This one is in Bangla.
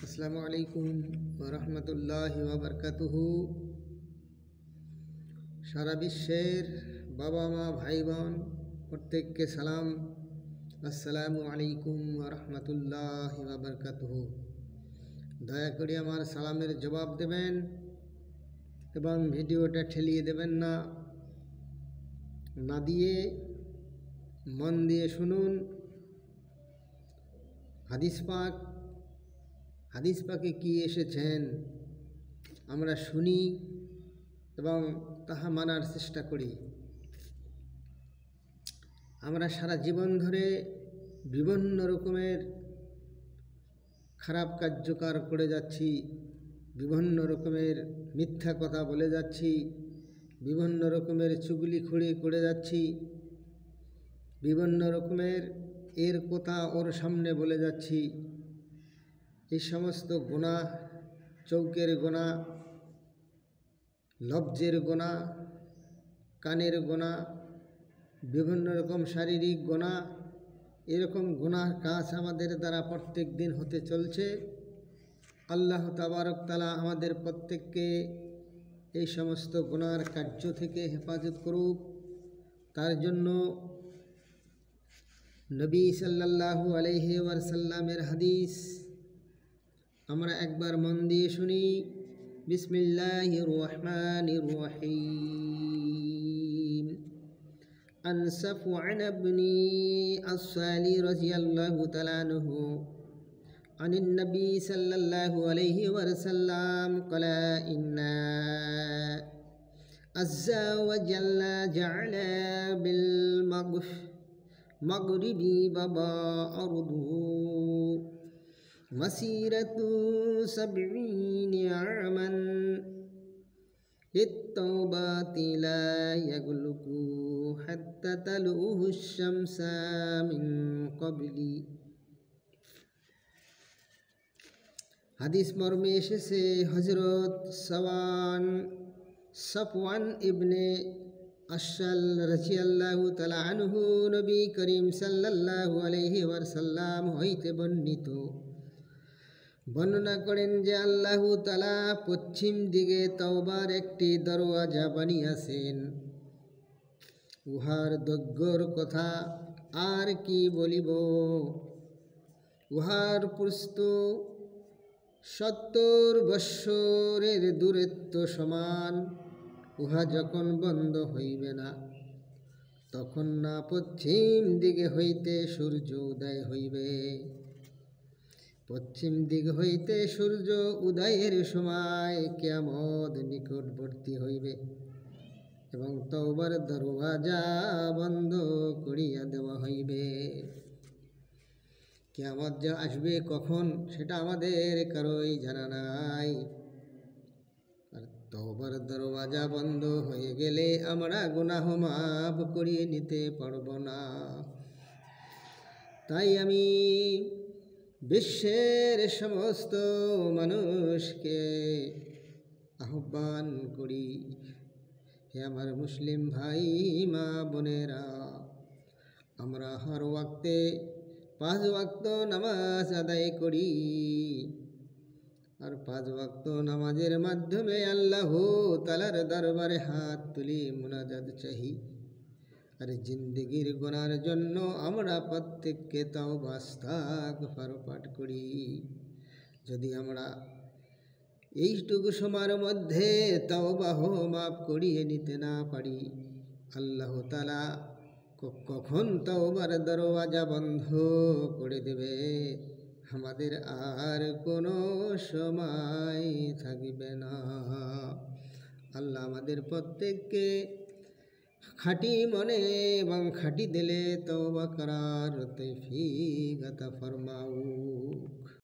আসসালামু আলাইকুম ওয়া রাহমাতুল্লাহি ওয়া বারাকাতুহু। সারা বিশ্বের বাবা মা ভাই বোন প্রত্যেককে সালাম। আসসালামু আলাইকুম ওয়া রাহমাতুল্লাহি ওয়া বারাকাতুহু। দয়া করে আমার সালামের জবাব দেবেন এবং ভিডিওটা ঠেলিয়ে দেবেন না, না দিয়ে মন দিয়ে শুনুন। হাদিস পাকে কি এসেছেন আমরা শুনি এবং তাহা মানার চেষ্টা করি। আমরা সারা জীবন ধরে বিভিন্ন রকমের খারাপ কার্যকর করে যাচ্ছি, বিভিন্ন রকমের মিথ্যা কথা বলে যাচ্ছি, বিভিন্ন রকমের চুগলিখড়ি করে যাচ্ছি, বিভিন্ন রকমের এর কথা ওর সামনে বলে যাচ্ছি। এই সমস্ত গুনাহ, চৌকের গুনাহ, লফজের গুনাহ, কানের গুনাহ, বিভিন্ন রকম শারীরিক গুনাহ, এরকম গুনাহ কাজ আমাদের দ্বারা প্রত্যেক দিন হতে চলছে। আল্লাহ তাবারক তাআলা আমাদের প্রত্যেককে এই সমস্ত গুনার কার্য থেকে হেফাজত করুক। তার জন্য নবী সাল্লাল্লাহু আলাইহি ওয়াসাল্লামের হাদিস আমরা একবার মন দিয়ে শুনি। বিসমিল্লাহির রহমানির রহিম। عن صفوان بن الصالح رضي الله تعالى عنه عن النبي صلى الله عليه وسلم قال إن عز وجل جعل بالمغرب بابا أرضه مسيرة 70 عاما للتوبة لا يغلق حتى تلوه الشمس من قبلي। হাদিস মর্মে এসেছে হযরত সফওয়ান ইবনে আশাল রাদিয়াল্লাহু তাআলা আনহু নবী করিম সাল্লাল্লাহু আলাইহি ওয়াসাল্লাম হইতে বর্ণনা করেন যে আল্লাহ তাআলা পশ্চিম দিকে তওবার একটি দরওয়াজা বানিয়েছেন। উহার দৈর্ঘ্যর কথা আর কি বলিব। উহার প্রস্থ 70 বৎসরের দূরত্ব সমান। উহা যখন বন্ধ হইবে না, তখন না পশ্চিম দিকে হইতে সূর্য উদয় হইবে। পশ্চিম দিক হইতে সূর্য উদয়ের সময় কিয়ামত নিকটবর্তী হইবে এবং তওবার দরওয়াজা বন্ধ করিয়া দেওয়া হইবে। কিয়ামত যে আসবে কখন সেটা আমাদের কারোই জানা নাই। আর তওবার দরওয়াজা বন্ধ হয়ে গেলে আমরা গুনাহ মাফ করিয়ে নিতে পারব না। তাই আমি বিশ্বের সমস্ত মানুষকে আহ্বান করি, হে আমার মুসলিম ভাই মা বোনেরা, আমরা হর ওয়াক্তে 5 ওয়াক্ত নামাজ আদায় করি। আর 5 ওয়াক্ত নামাজের মাধ্যমে আল্লাহ তাআলার দরবারে হাত তুলি মুনাজাত চাহি। আর জিন্দেগির গুনার জন্য আমরা প্রত্যেককে তাওবা ইস্তিগফার পাঠ করি। যদি আমরা এইটুকু সময়ের মধ্যে তাওবা মাফ করিয়ে নিতে না পারি, আল্লাহ তাআলা কখন তাওবার দরওয়াজা বন্ধ করে দেবে আমাদের আর কোনো সময় থাকবে না। আল্লাহ আমাদের প্রত্যেককে খাঁটি মনে এবং খাঁটি দিলে তওবা করার তৌফিক আতা ফরমাও।